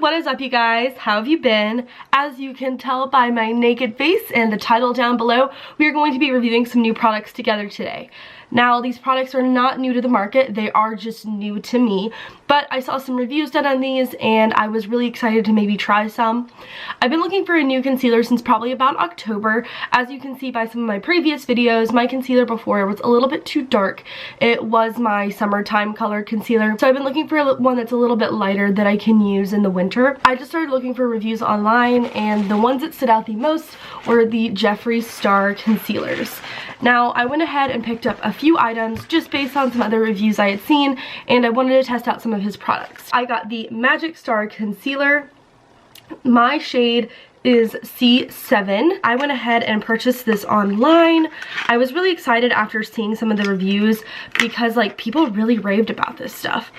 what is up you guys? How have you been? As you can tell by my naked face and the title down below, we are going to be reviewing some new products together today. Now, these products are not new to the market, they are just new to me, but I saw some reviews done on these and I was really excited to maybe try some. I've been looking for a new concealer since probably about October. As you can see by some of my previous videos, my concealer before was a little bit too dark. It was my summertime color concealer, so I've been looking for one that's a little bit lighter that I can use in the winter. I just started looking for reviews online and the ones that stood out the most were the JEFFREE Star Concealers. Now, I went ahead and picked up a few items just based on some other reviews I had seen, and I wanted to test out some of his products. I got the Magic Star Concealer. My shade is C7. I went ahead and purchased this online. I was really excited after seeing some of the reviews because like people really raved about this stuff.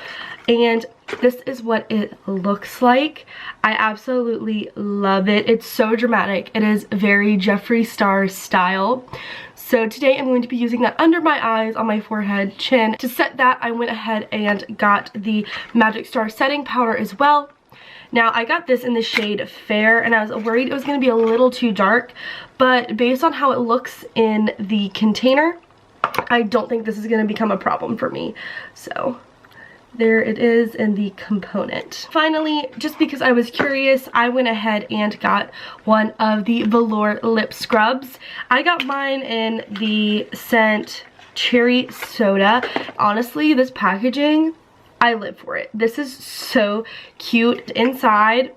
And this is what it looks like. I absolutely love it. It's so dramatic. It is very JEFFREE Star style. So today I'm going to be using that under my eyes, on my forehead, chin. To set that, I went ahead and got the Magic Star setting powder as well. Now, I got this in the shade Fair, and I was worried it was going to be a little too dark, but based on how it looks in the container, I don't think this is going to become a problem for me. So there it is in the component. Finally, just because I was curious, I went ahead and got one of the velour lip scrubs. I got mine in the scent Cherry Soda. Honestly, this packaging, I live for it. This is so cute. Inside,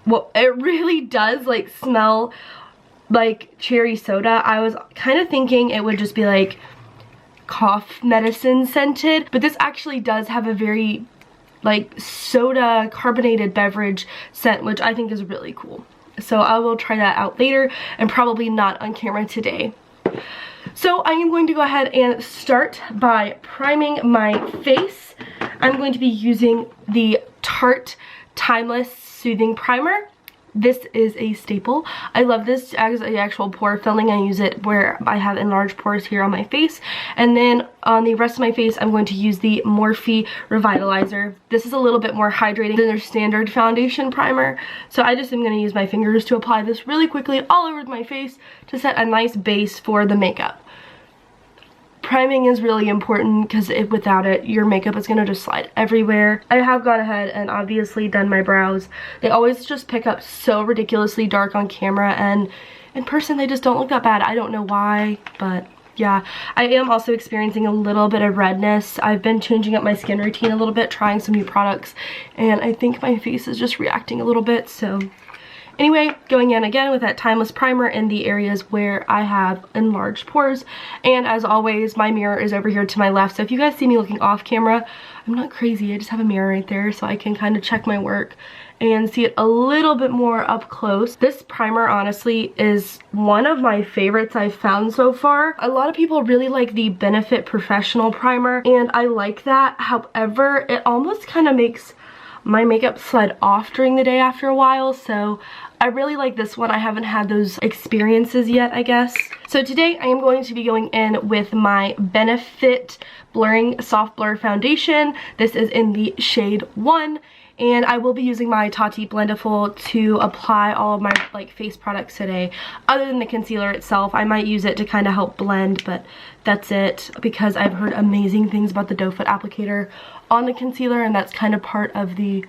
well, it really does like smell like cherry soda. I was kind of thinking it would just be like cough medicine scented, but this actually does have a very like soda carbonated beverage scent, which I think is really cool. So I will try that out later and probably not on camera today. So I am going to go ahead and start by priming my face. I'm going to be using the Tarte Timeless Soothing Primer. This is a staple. I love this as an actual pore filling. I use it where I have enlarged pores here on my face. And then on the rest of my face, I'm going to use the Morphe Revitalizer. This is a little bit more hydrating than their standard foundation primer. So I just am going to use my fingers to apply this really quickly all over my face to set a nice base for the makeup. Priming is really important because without it, your makeup is going to just slide everywhere. I have gone ahead and obviously done my brows. They always just pick up so ridiculously dark on camera, and in person they just don't look that bad. I don't know why, but yeah. I am also experiencing a little bit of redness. I've been changing up my skin routine a little bit, trying some new products, and I think my face is just reacting a little bit, so anyway, going in again with that Timeless Primer in the areas where I have enlarged pores. And as always, my mirror is over here to my left. So if you guys see me looking off camera, I'm not crazy. I just have a mirror right there so I can kind of check my work and see it a little bit more up close. This primer honestly is one of my favorites I've found so far. A lot of people really like the Benefit Professional Primer, and I like that. However, it almost kind of makes my makeup slide off during the day after a while, so I really like this one. I haven't had those experiences yet, I guess. So today I am going to be going in with my Benefit Blurring Soft Blur Foundation. This is in the shade 1, and I will be using my Tati Blendiful to apply all of my like face products today. Other than the concealer itself, I might use it to kind of help blend, but that's it, because I've heard amazing things about the doe foot applicator on the concealer, and that's kind of part of the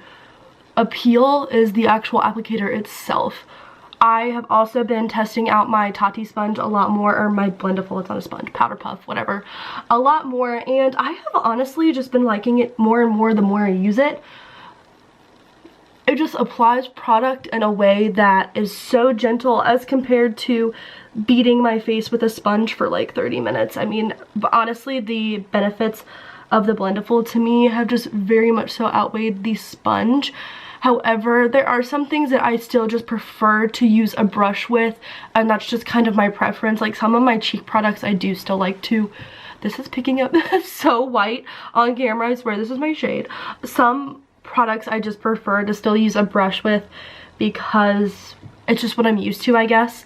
appeal, is the actual applicator itself. I have also been testing out my Tati sponge a lot more, or my Blendiful, it's not a sponge, powder puff, whatever, a lot more, and I have honestly just been liking it more and more the more I use it. It just applies product in a way that is so gentle as compared to beating my face with a sponge for like 30 minutes. I mean, honestly, the benefits of the Blendiful to me have just very much so outweighed the sponge. However, there are some things that I still just prefer to use a brush with, and that's just kind of my preference. Like some of my cheek products I do still like to, this is picking up so white on camera, I swear this is my shade. Some products I just prefer to still use a brush with because it's just what I'm used to, I guess.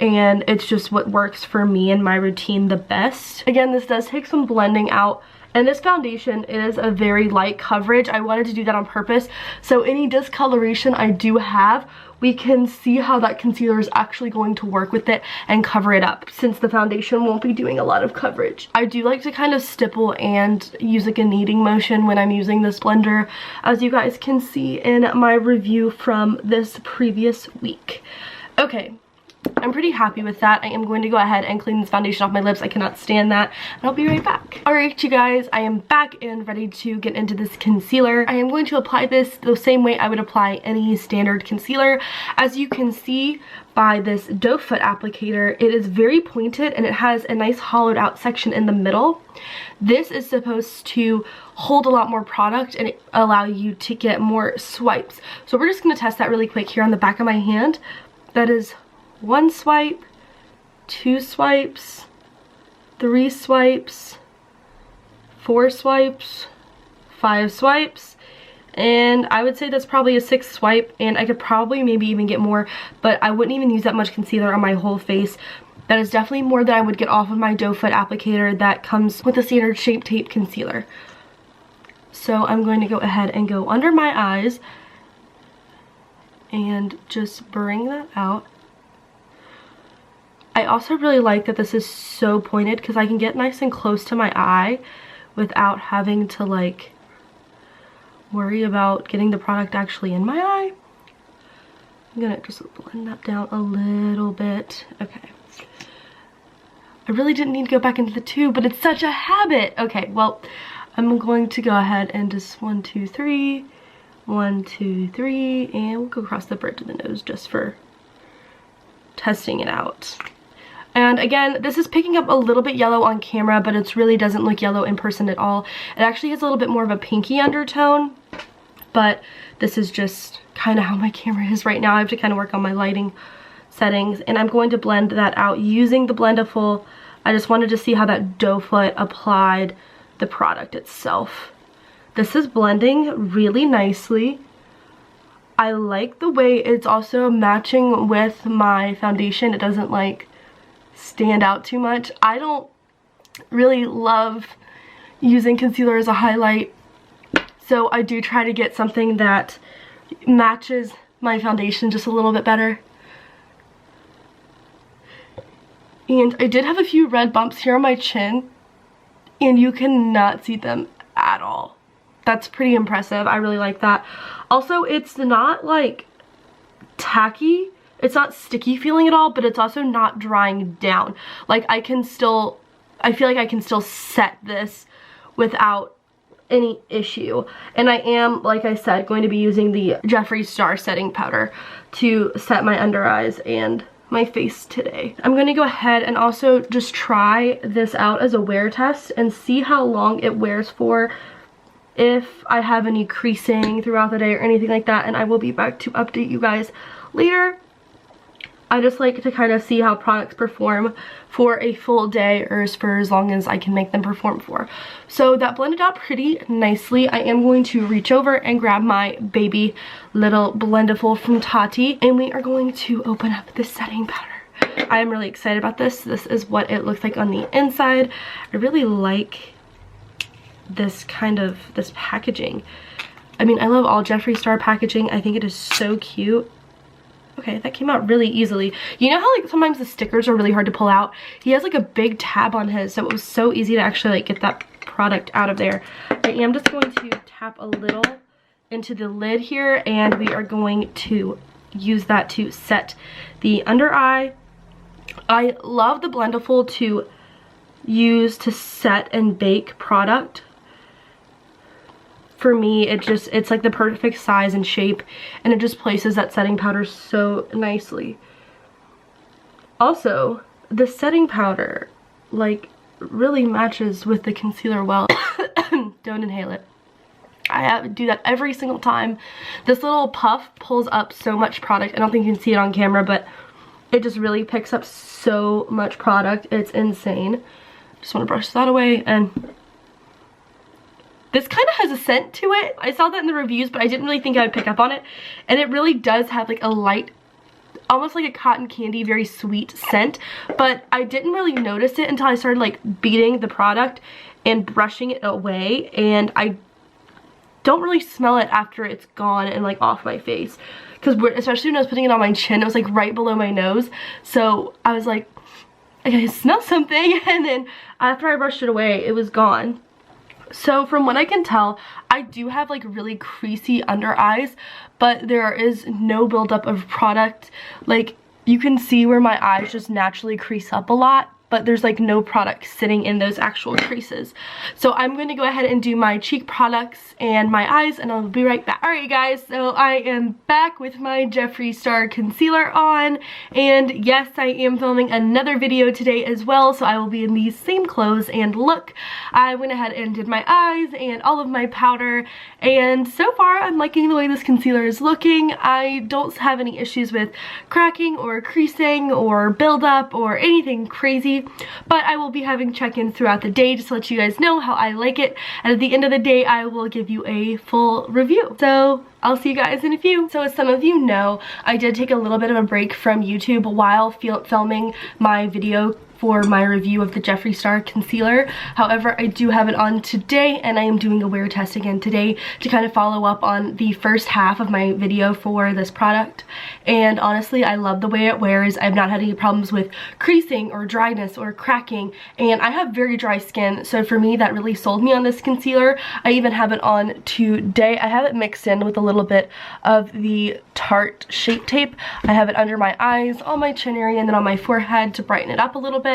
And it's just what works for me and my routine the best. Again, this does take some blending out And this foundation is a very light coverage. I wanted to do that on purpose. So any discoloration I do have, we can see how that concealer is actually going to work with it and cover it up, since the foundation won't be doing a lot of coverage. I do like to kind of stipple and use like a kneading motion when I'm using this blender, as you guys can see in my review from this previous week. Okay, I'm pretty happy with that. I am going to go ahead and clean this foundation off my lips. I cannot stand that. And I'll be right back. Alright, you guys, I am back and ready to get into this concealer. I am going to apply this the same way I would apply any standard concealer. As you can see by this doe foot applicator, it is very pointed and it has a nice hollowed out section in the middle. This is supposed to hold a lot more product and allow you to get more swipes. So we're just going to test that really quick here on the back of my hand. That is 1 swipe, 2 swipes, 3 swipes, 4 swipes, 5 swipes, and I would say that's probably a 6th swipe, and I could probably maybe even get more, but I wouldn't even use that much concealer on my whole face. That is definitely more than I would get off of my doe foot applicator that comes with the standard Shape Tape concealer. So I'm going to go ahead and go under my eyes and just bring that out. I also really like that this is so pointed because I can get nice and close to my eye without having to like worry about getting the product actually in my eye. I'm gonna just blend that down a little bit. Okay. I really didn't need to go back into the tube, but it's such a habit. Okay, well, I'm going to go ahead and just 1, 2, 3, 1, 2, 3, and we'll go across the bridge of the nose just for testing it out. And again, this is picking up a little bit yellow on camera, but it really doesn't look yellow in person at all. It actually has a little bit more of a pinky undertone, but this is just kind of how my camera is right now. I have to kind of work on my lighting settings, and I'm going to blend that out using the Blendiful. I just wanted to see how that doe foot applied the product itself. This is blending really nicely. I like the way it's also matching with my foundation. It doesn't like stand out too much. I don't really love using concealer as a highlight, so I do try to get something that matches my foundation just a little bit better. And I did have a few red bumps here on my chin, and you cannot see them at all. That's pretty impressive. I really like that. Also, it's not like tacky. It's not sticky feeling at all, but it's also not drying down. Like I feel like I can still set this without any issue. And I am, like I said, going to be using the JEFFREE Star Setting Powder to set my under eyes and my face today. I'm going to go ahead and also just try this out as a wear test and see how long it wears for, if I have any creasing throughout the day or anything like that, and I will be back to update you guys later. I just like to kind of see how products perform for a full day, or for as long as I can make them perform for. So that blended out pretty nicely. I am going to reach over and grab my baby little Blendiful from Tati, and we are going to open up this setting powder. I am really excited about this. This is what it looks like on the inside. I really like this packaging. I mean, I love all JEFFREE Star packaging. I think it is so cute. Okay, that came out really easily. You know how like sometimes the stickers are really hard to pull out? He has like a big tab on his, so it was so easy to actually like get that product out of there. I am just going to tap a little into the lid here, and we are going to use that to set the under eye. I love the Blendiful to use to set and bake product. For me, it's like the perfect size and shape, and it just places that setting powder so nicely. Also, the setting powder like really matches with the concealer well. Don't inhale it. I have to do that every single time. This little puff pulls up so much product. I don't think you can see it on camera, but it just really picks up so much product. It's insane. Just want to brush that away, and this kind of has a scent to it. I saw that in the reviews, but I didn't really think I would pick up on it. And it really does have like a light, almost like a cotton candy, very sweet scent. But I didn't really notice it until I started like beating the product. and brushing it away, and I don't really smell it after it's gone and like off my face, because especially when I was putting it on my chin, it was like right below my nose, so I was like, I can smell something, and then after I brushed it away, it was gone. So from what I can tell, I do have like really creasy under eyes, but there is no buildup of product. Like, you can see where my eyes just naturally crease up a lot, but there's like no product sitting in those actual creases. So I'm going to go ahead and do my cheek products and my eyes, and I'll be right back. Alright guys, so I am back with my Jeffree Star concealer on, and yes, I am filming another video today as well, so I will be in these same clothes and look. I went ahead and did my eyes and all of my powder, and so far I'm liking the way this concealer is looking. I don't have any issues with cracking or creasing or buildup or anything crazy. But I will be having check-ins throughout the day just to let you guys know how I like it, and at the end of the day I will give you a full review. So I'll see you guys in a few. So as some of you know, I did take a little bit of a break from YouTube while filming my video for my review of the Jeffree Star concealer. However, I do have it on today, and I am doing a wear test again today to kind of follow up on the first half of my video for this product. And honestly, I love the way it wears. I've not had any problems with creasing or dryness or cracking, and I have very dry skin, so for me that really sold me on this concealer. I even have it on today. I have it mixed in with a little bit of the Tarte Shape Tape. I have it under my eyes, on my chin area, and then on my forehead to brighten it up a little bit,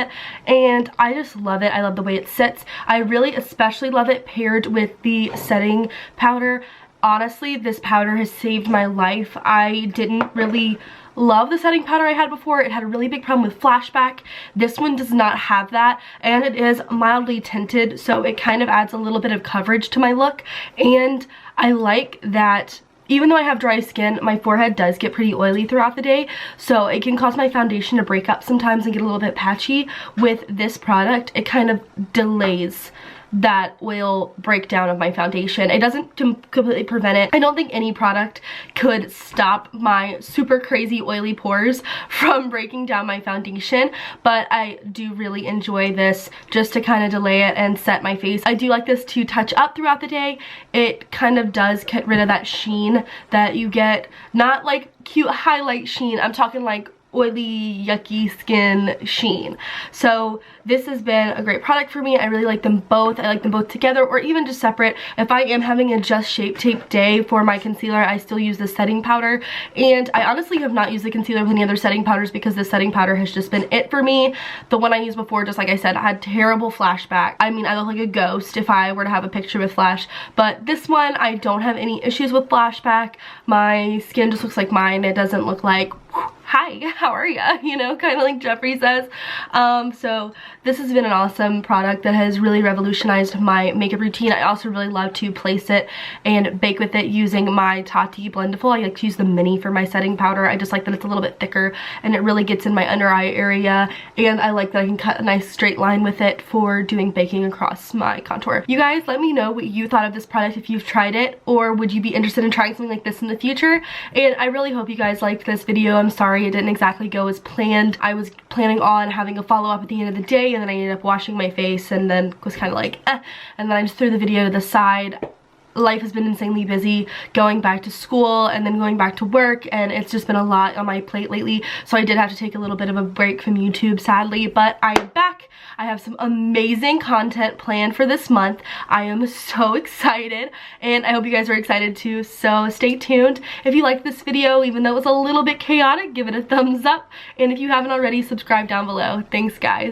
and I just love it. I love the way it sits. I really especially love it paired with the setting powder. Honestly, this powder has saved my life. I didn't really love the setting powder I had before. It had a really big problem with flashback. This one does not have that, and it is mildly tinted, so it kind of adds a little bit of coverage to my look. And I like that even though I have dry skin, my forehead does get pretty oily throughout the day, so it can cause my foundation to break up sometimes and get a little bit patchy. With this product, it kind of delays that oil breakdown of my foundation. It doesn't completely prevent it. I don't think any product could stop my super crazy oily pores from breaking down my foundation, but I do really enjoy this just to kind of delay it and set my face. I do like this to touch up throughout the day. It kind of does get rid of that sheen that you get, not like cute highlight sheen, I'm talking like oily, yucky skin sheen. So this has been a great product for me. I really like them both. I like them both together or even just separate. If I am having a just Shape Tape day for my concealer, I still use the setting powder, and I honestly have not used the concealer with any other setting powders because the setting powder has just been it for me. The one I used before, just like I said, I had terrible flashback. I mean, I look like a ghost if I were to have a picture with flash, but this one I don't have any issues with flashback. My skin just looks like mine. It doesn't look like, hi, how are ya? You know, kind of like Jeffree says. So this has been an awesome product that has really revolutionized my makeup routine. I also really love to place it and bake with it using my Tati Blendiful. I like to use the mini for my setting powder. I just like that it's a little bit thicker and it really gets in my under eye area, and I like that I can cut a nice straight line with it for doing baking across my contour. You guys, let me know what you thought of this product if you've tried it, or would you be interested in trying something like this in the future? And I really hope you guys liked this video. I'm sorry it didn't exactly go as planned. I was planning on having a follow-up at the end of the day, and then I ended up washing my face and then was kind of like and then I just threw the video to the side. Life has been insanely busy, going back to school and then going back to work, and it's just been a lot on my plate lately, so I did have to take a little bit of a break from YouTube, sadly, but I am back. I have some amazing content planned for this month. I am so excited, and I hope you guys are excited too, so stay tuned. If you liked this video, even though it was a little bit chaotic, give it a thumbs up, and if you haven't already, subscribe down below. Thanks, guys.